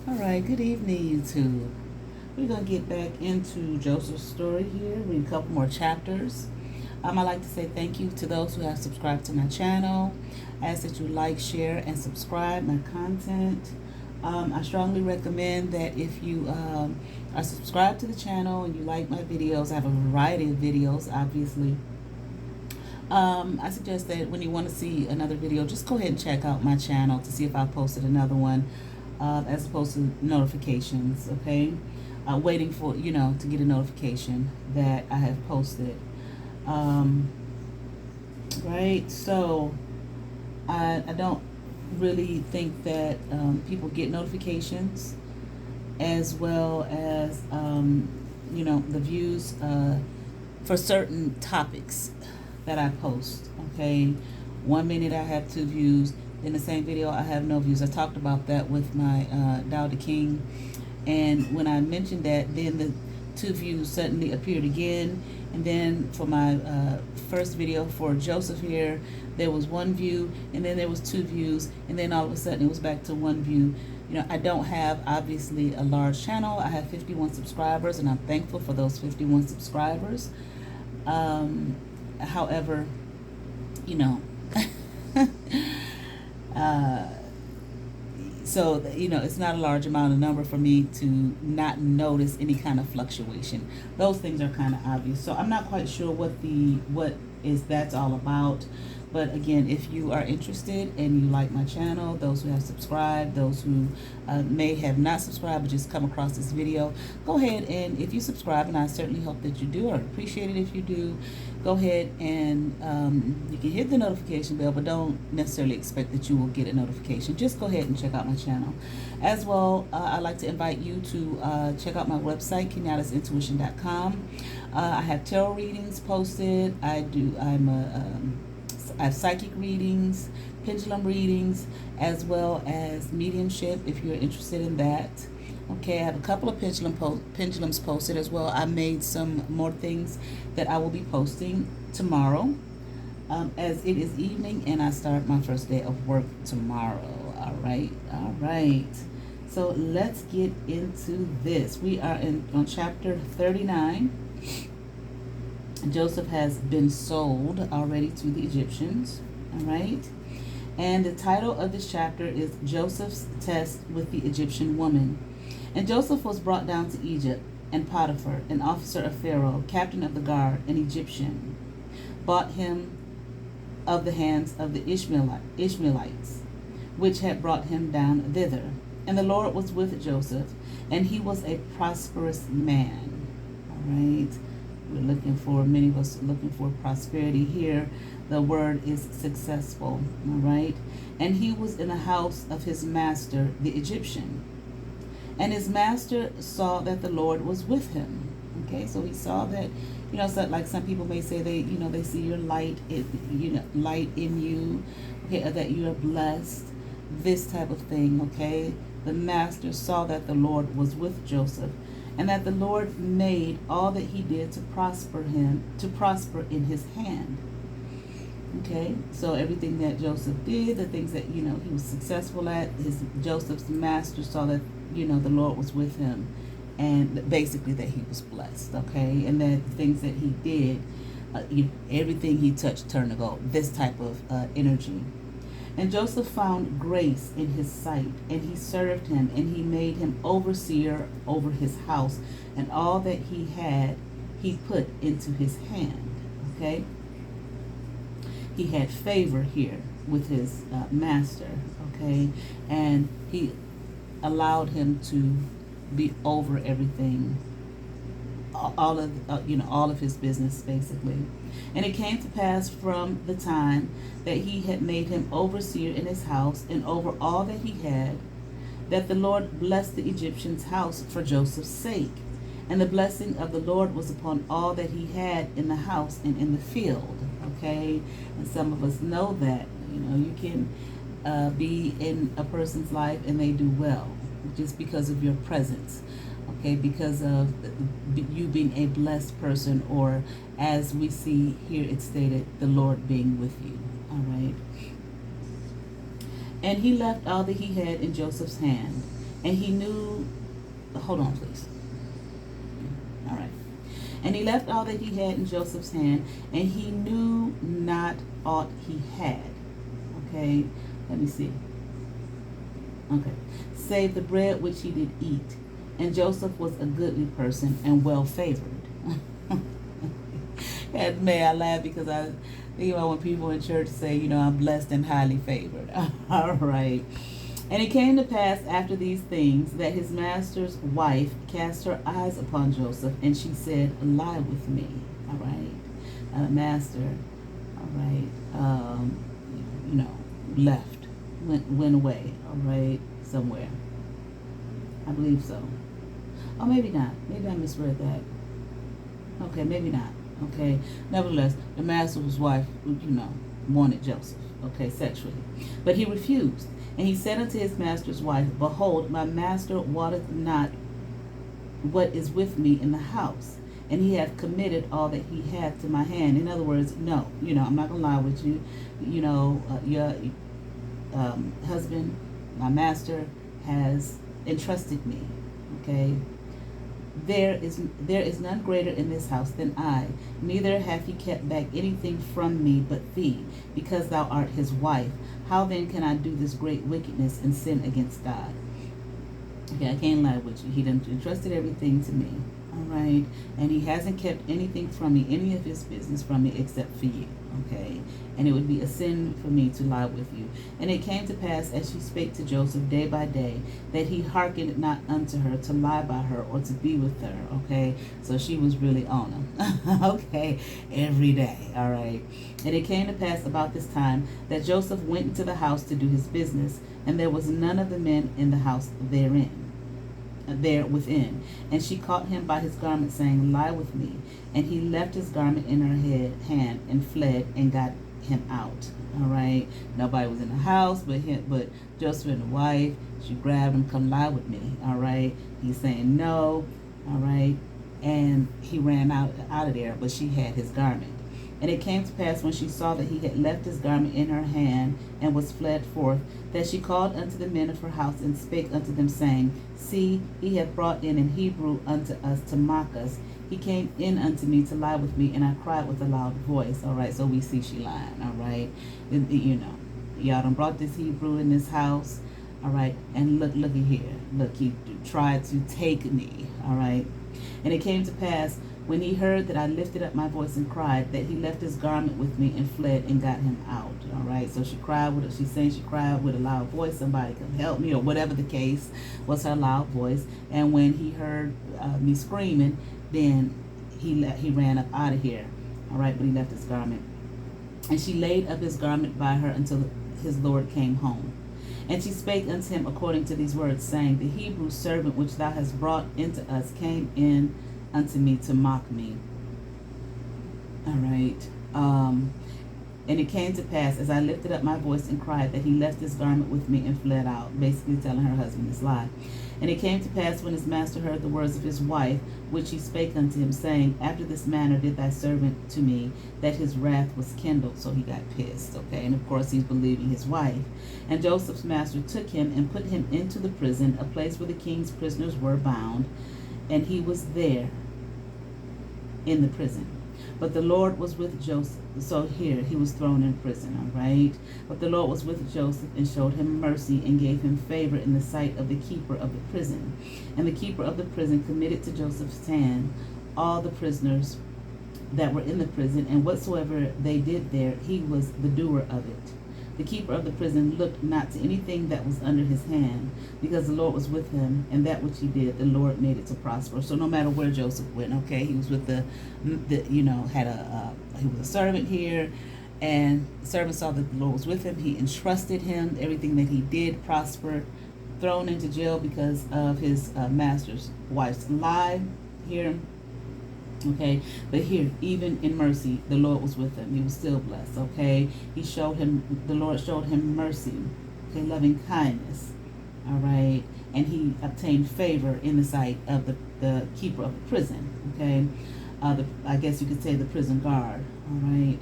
All right, good evening, YouTube. We're going to get back into Joseph's story here, read a couple more chapters. I'd like to say thank you to those who have subscribed to my channel. I ask that you like, share, and subscribe my content. I strongly recommend that if you are subscribed to the channel and you like my videos, I have a variety of videos, obviously. I suggest that when you want to see another video, just go ahead and check out my channel to see if I posted another one, as opposed to notifications, okay? Waiting for, to get a notification that I have posted. Right? So, I don't really think that people get notifications as well as, the views for certain topics that I post, okay? 1 minute I have 2 views, in the same video I have no views. I talked about that with my Tao the King, and when I mentioned that, then the 2 views suddenly appeared again, and then for my first video for Joseph here, there was 1 view, and then there was 2 views, and then all of a sudden it was back to 1 view. I don't have, obviously, a large channel. I have 51 subscribers, and I'm thankful for those 51 subscribers. However, so, it's not a large amount of number for me to not notice any kind of fluctuation. Those things are kind of obvious. So I'm not quite sure what that's all about. But again, if you are interested and you like my channel, those who have subscribed, those who may have not subscribed but just come across this video, go ahead and if you subscribe, and I certainly hope that you do, or appreciate it if you do, go ahead and you can hit the notification bell, but don't necessarily expect that you will get a notification. Just go ahead and check out my channel. As well, I'd like to invite you to check out my website, kenyattasintuition.com. I have tarot readings posted. I have psychic readings, pendulum readings, as well as mediumship if you're interested in that. Okay, I have a couple of pendulums posted as well. I made some more things that I will be posting tomorrow, as it is evening and I start my first day of work tomorrow. All right. So let's get into this. We are on chapter 39. Joseph has been sold already to the Egyptians, all right? And the title of this chapter is Joseph's Test with the Egyptian Woman. And Joseph was brought down to Egypt, and Potiphar, an officer of Pharaoh, captain of the guard, an Egyptian, bought him of the hands of the Ishmaelites, which had brought him down thither. And the Lord was with Joseph, and he was a prosperous man, all right? Many of us are looking for prosperity here. The word is successful, all right? And he was in the house of his master, the Egyptian. And his master saw that the Lord was with him. Okay, so he saw that, so like some people may say they see your light, light in you, okay, that you are blessed, this type of thing, okay? The master saw that the Lord was with Joseph, and that the Lord made all that he did to prosper in his hand. Okay, so everything that Joseph did, the things that, he was successful at, Joseph's master saw that, the Lord was with him, and basically that he was blessed, okay? And that the things that he did, everything he touched turned to gold, this type of energy. And Joseph found grace in his sight, and he served him, and he made him overseer over his house, and all that he had he put into his hand, okay? He had favor here with his master, okay? And he allowed him to be over everything, all of his business, basically. And it came to pass from the time that he had made him overseer in his house and over all that he had, that the Lord blessed the Egyptian's house for Joseph's sake. And the blessing of the Lord was upon all that he had in the house and in the field, okay? And some of us know that, you can be in a person's life and they do well just because of your presence, okay, because of you being a blessed person, or as we see here it's stated, the Lord being with you, all right? And he left all that he had in Joseph's hand, And he knew, hold on, please. All right. And he left all that he had in Joseph's hand, and he knew not aught he had. Okay, let me see. Okay. Save the bread which he did eat. And Joseph was a goodly person and well favored. And may I laugh because I think about when people in church say, I'm blessed and highly favored. All right. And it came to pass after these things that his master's wife cast her eyes upon Joseph, and she said, lie with me. All right. The master, all right, left, went away, all right, somewhere. I believe so. Oh, maybe not. Maybe I misread that. Okay, maybe not. Okay. Nevertheless, the master's wife, wanted Joseph, okay, sexually. But he refused. And he said unto his master's wife, behold, my master wotteth not what is with me in the house, and he hath committed all that he hath to my hand. In other words, no, I'm not going to lie with you. Your husband, my master, has entrusted me, okay? There is none greater in this house than I, neither hath he kept back anything from me but thee, because thou art his wife. How then can I do this great wickedness and sin against God? Okay, I can't lie with you. He done entrusted everything to me, all right? And he hasn't kept anything from me, any of his business from me, except for you, okay? And it would be a sin for me to lie with you. And it came to pass, as she spake to Joseph day by day, that he hearkened not unto her to lie by her or to be with her, okay? So she was really on him, okay, every day, all right? And it came to pass about this time that Joseph went into the house to do his business, and there was none of the men in the house there within. And she caught him by his garment, saying, lie with me. And he left his garment in her hand and fled and got him out. All right. Nobody was in the house but Joseph and the wife. She grabbed him, come lie with me. All right. He's saying no. All right. And he ran out of there, but she had his garment. And it came to pass, when she saw that he had left his garment in her hand and was fled forth, that she called unto the men of her house and spake unto them, saying, see, he hath brought in an Hebrew unto us to mock us. He came in unto me to lie with me, and I cried with a loud voice. All right, so we see she lying. All right, y'all done brought this Hebrew in this house. All right, and looky here. Look, he tried to take me. All right, and it came to pass, when he heard that I lifted up my voice and cried, that he left his garment with me and fled and got him out. All right. So she cried she's saying she cried with a loud voice. Somebody come help me, or whatever the case was, her loud voice. And when he heard me screaming, then he ran up out of here. All right. But he left his garment. And she laid up his garment by her until his Lord came home. And she spake unto him according to these words, saying, the Hebrew servant which thou hast brought into us came in unto me to mock me. All right. And it came to pass, as I lifted up my voice and cried, that he left his garment with me and fled out, basically telling her husband this lie. And it came to pass, when his master heard the words of his wife, which he spake unto him, saying, after this manner did thy servant to me, that his wrath was kindled. So he got pissed, okay? And of course he's believing his wife. And Joseph's master took him and put him into the prison, a place where the king's prisoners were bound, and he was there in the prison. But the Lord was with Joseph. So here, he was thrown in prison, all right? But the Lord was with Joseph and showed him mercy and gave him favor in the sight of the keeper of the prison. And the keeper of the prison committed to Joseph's hand all the prisoners that were in the prison, and whatsoever they did there, he was the doer of it. The keeper of the prison looked not to anything that was under his hand, because the Lord was with him, and that which he did, the Lord made it to prosper. So no matter where Joseph went, okay, he was with he was a servant here, and the servant saw that the Lord was with him. He entrusted him. Everything that he did prospered. Thrown into jail because of his master's wife's lie here. Okay, but here, even in mercy, the Lord was with him. He was still blessed. Okay, the Lord showed him mercy, okay, loving kindness. All right, and he obtained favor in the sight of the keeper of the prison. Okay, I guess you could say the prison guard. All right.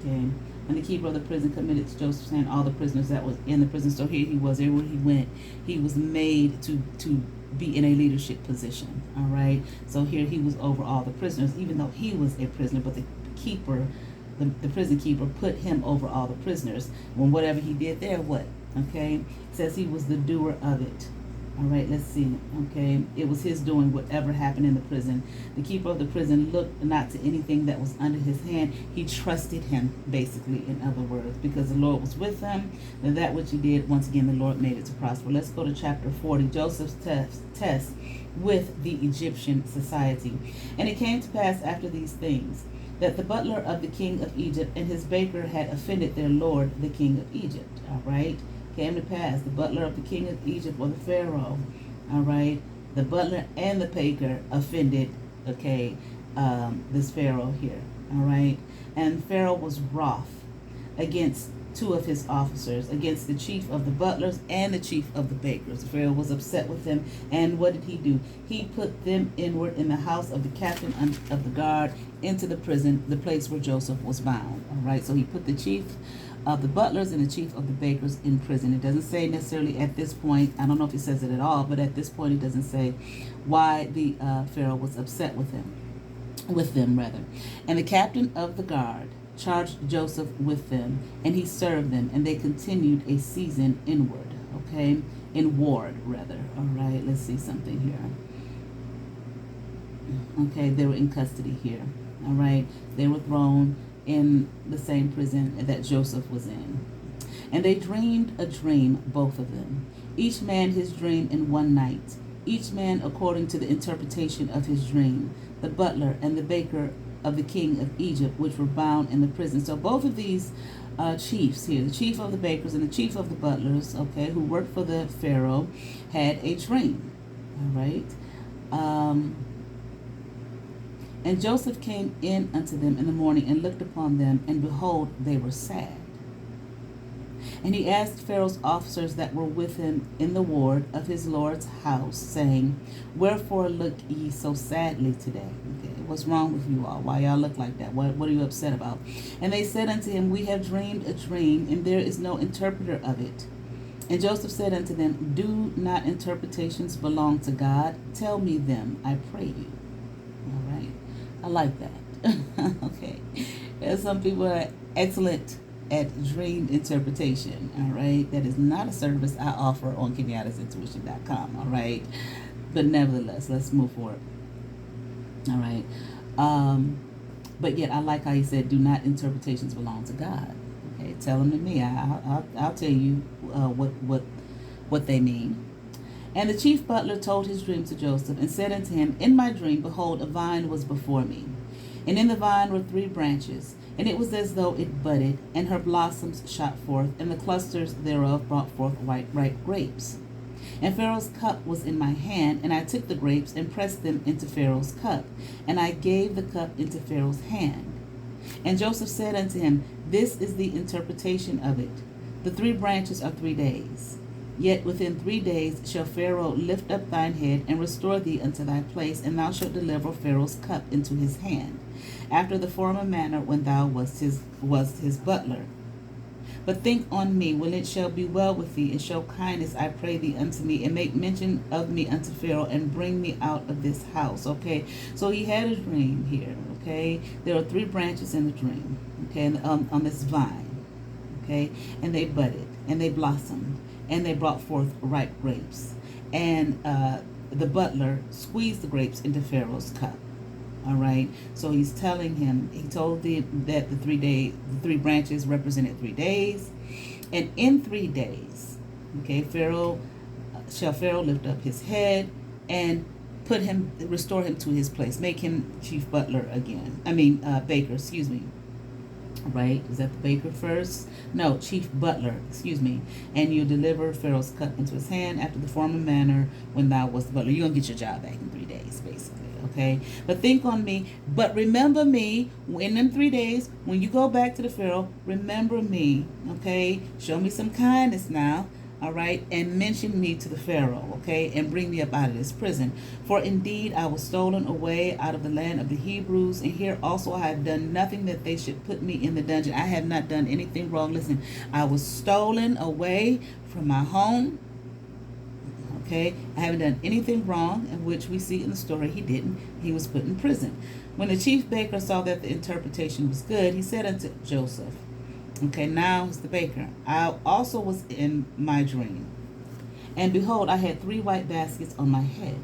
Okay, And the keeper of the prison committed to Joseph's hand all the prisoners that was in the prison. So here he was, everywhere he went, he was made to be in a leadership position. All right. So here he was over all the prisoners, even though he was a prisoner, but the keeper, the prison keeper, put him over all the prisoners. When whatever he did there, what? Okay. It says he was the doer of it. All right, let's see. Okay, it was his doing whatever happened in the prison. The keeper of the prison looked not to anything that was under his hand. He trusted him, basically, in other words, because the Lord was with him. And that which he did, once again, the Lord made it to prosper. Let's go to chapter 40, Joseph's test with the Egyptian society. And it came to pass after these things that the butler of the king of Egypt and his baker had offended their lord, the king of Egypt. All right. Came to pass, the butler of the king of Egypt, or the Pharaoh, all right, the butler and the baker offended, okay, this Pharaoh here, all right, and Pharaoh was wroth against two of his officers, against the chief of the butlers and the chief of the bakers. Pharaoh was upset with them, and what did he do? He put them inward in the house of the captain of the guard into the prison, the place where Joseph was bound, all right, so he put the chief of the butlers and the chief of the bakers in prison. It doesn't say necessarily at this point, I don't know if he says it at all, but at this point it doesn't say why the Pharaoh was upset with them rather. And the captain of the guard charged Joseph with them, and he served them, and they continued a season inward, okay, in ward rather. All right, let's see something here. Okay, they were in custody here. All right, they were thrown in the same prison that Joseph was in. And they dreamed a dream, both of them, each man his dream in one night, each man according to the interpretation of his dream, the butler and the baker of the king of Egypt, which were bound in the prison. So both of these chiefs here, the chief of the bakers and the chief of the butlers, okay, who worked for the Pharaoh, had a dream. All right. And Joseph came in unto them in the morning and looked upon them, and behold, they were sad. And he asked Pharaoh's officers that were with him in the ward of his Lord's house, saying, Wherefore look ye so sadly today? Okay, what's wrong with you all? Why y'all look like that? What are you upset about? And they said unto him, We have dreamed a dream, and there is no interpreter of it. And Joseph said unto them, Do not interpretations belong to God? Tell me them, I pray you. All right. I like that. Okay. There's some people are excellent at dream interpretation. All right. That is not a service I offer on kenyattasintuition.com. All right. But nevertheless, let's move forward. All right. But yet I like how he said, do not interpretations belong to God. Okay. Tell them to me. I'll tell you what they mean. And the chief butler told his dream to Joseph, and said unto him, In my dream, behold, a vine was before me. And in the vine were 3 branches, and it was as though it budded, and her blossoms shot forth, and the clusters thereof brought forth ripe grapes. And Pharaoh's cup was in my hand, and I took the grapes, and pressed them into Pharaoh's cup, and I gave the cup into Pharaoh's hand. And Joseph said unto him, This is the interpretation of it. The 3 branches are 3 days. Yet within 3 days shall Pharaoh lift up thine head, and restore thee unto thy place, and thou shalt deliver Pharaoh's cup into his hand, after the former manner when thou wast his butler. But think on me when it shall be well with thee, and show kindness, I pray thee, unto me, and make mention of me unto Pharaoh, and bring me out of this house. Okay, so he had a dream here. Okay, there are 3 branches in the dream. Okay, on this vine. Okay, and they budded, and they blossomed, and they brought forth ripe grapes. And the butler squeezed the grapes into Pharaoh's cup. All right. So he's telling him, he told that the 3 branches represented 3 days. And in 3 days, okay, Pharaoh lift up his head and restore him to his place, make him chief butler again. Baker, excuse me. Right? Is that the baker first? No, chief butler, excuse me. And you deliver Pharaoh's cup into his hand after the former manner when thou wast the butler. You're going to get your job back in 3 days, basically. Okay? But think on me. But remember me in them 3 days. When you go back to the Pharaoh, remember me. Okay? Show me some kindness now. all right, and mention me to the Pharaoh, okay, and bring me up out of this prison. For indeed I was stolen away out of the land of the Hebrews, and here also I have done nothing that they should put me in the dungeon. I have not done anything wrong. Listen, I was stolen away from my home, okay. I haven't done anything wrong, in which we see in the story he didn't. He was put in prison. When the chief baker saw that the interpretation was good, he said unto Joseph, okay, now it's the baker, I also was in my dream, and behold, I had 3 white baskets on my head.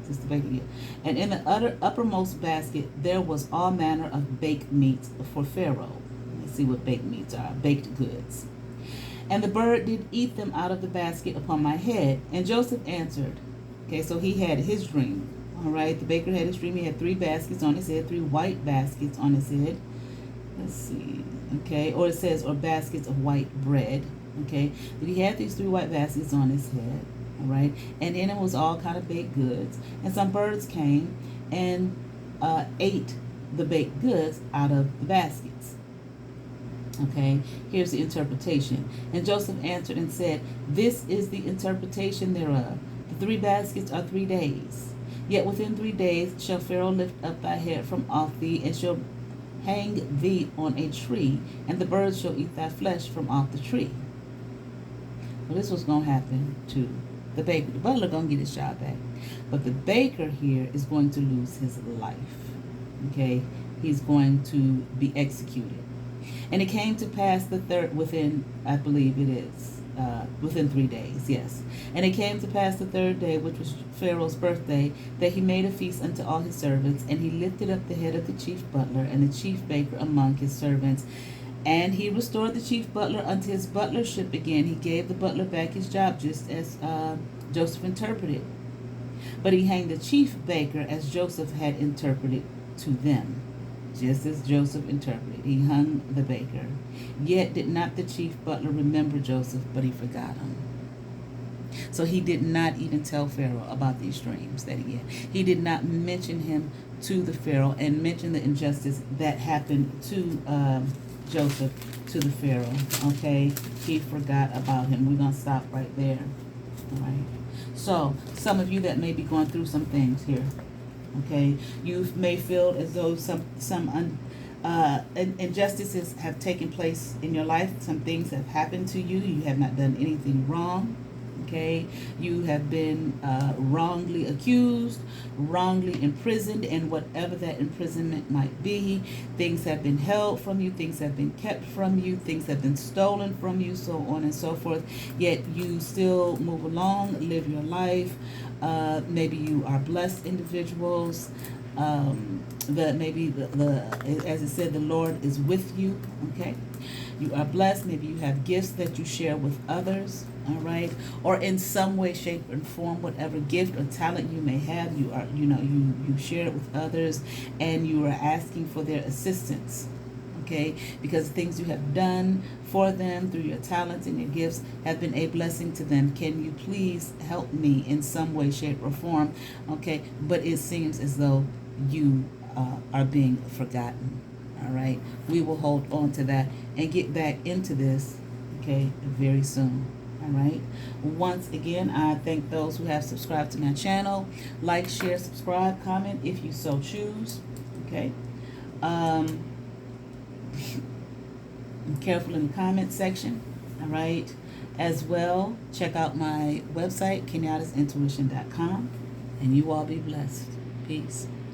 This is the baker here. And in the uppermost basket there was all manner of baked meats for Pharaoh. Let's see what baked meats are. Baked goods. And the bird did eat them out of the basket upon my head. And Joseph answered, okay, so he had his dream. All right, the baker had his dream. He had 3 baskets on his head, 3 white baskets on his head. Let's see. Okay, or it says, or baskets of white bread. Okay, but he had these 3 white baskets on his head. All right, and in it was all kind of baked goods. And some birds came and ate the baked goods out of the baskets. Okay, here's the interpretation. And Joseph answered and said, this is the interpretation thereof. The 3 baskets are 3 days. Yet within 3 days shall Pharaoh lift up thy head from off thee, and shall hang thee on a tree, and the birds shall eat thy flesh from off the tree. Well, this was going to happen to the baker. The butler going to get his job back. But the baker here is going to lose his life. Okay? He's going to be executed. And it came to pass within 3 days, yes. And it came to pass the 3rd day, which was Pharaoh's birthday, that he made a feast unto all his servants, and he lifted up the head of the chief butler and the chief baker among his servants. And he restored the chief butler unto his butlership again. He gave the butler back his job, just as Joseph interpreted. But he hanged the chief baker as Joseph had interpreted to them. Just as Joseph interpreted, he hung the baker. Yet did not the chief butler remember Joseph, but he forgot him. So he did not even tell Pharaoh about these dreams that he had. He did not mention him to the Pharaoh and mention the injustice that happened to Joseph to the Pharaoh. Okay, he forgot about him. We're gonna stop right there. All right. So some of you that may be going through some things here. Okay, you may feel as though some injustices have taken place in your life. Some things have happened to you. You have not done anything wrong. Okay, you have been wrongly accused, wrongly imprisoned, and whatever that imprisonment might be. Things have been held from you. Things have been kept from you. Things have been stolen from you, so on and so forth. Yet you still move along, live your life. Maybe you are blessed individuals. Maybe as it said, the Lord is with you. Okay, you are blessed. Maybe you have gifts that you share with others. All right, or in some way, shape, and form, whatever gift or talent you may have, you share it with others, and you are asking for their assistance. Okay, because things you have done for them through your talents and your gifts have been a blessing to them. Can you please help me in some way, shape, or form? Okay, but it seems as though you are being forgotten. All right, we will hold on to that and get back into this, okay, very soon. All right, once again, I thank those who have subscribed to my channel. Like, share, subscribe, comment if you so choose. Okay, be careful in the comment section. All right, as well, check out my website, kenyattasintuition.com, and you all be blessed. Peace.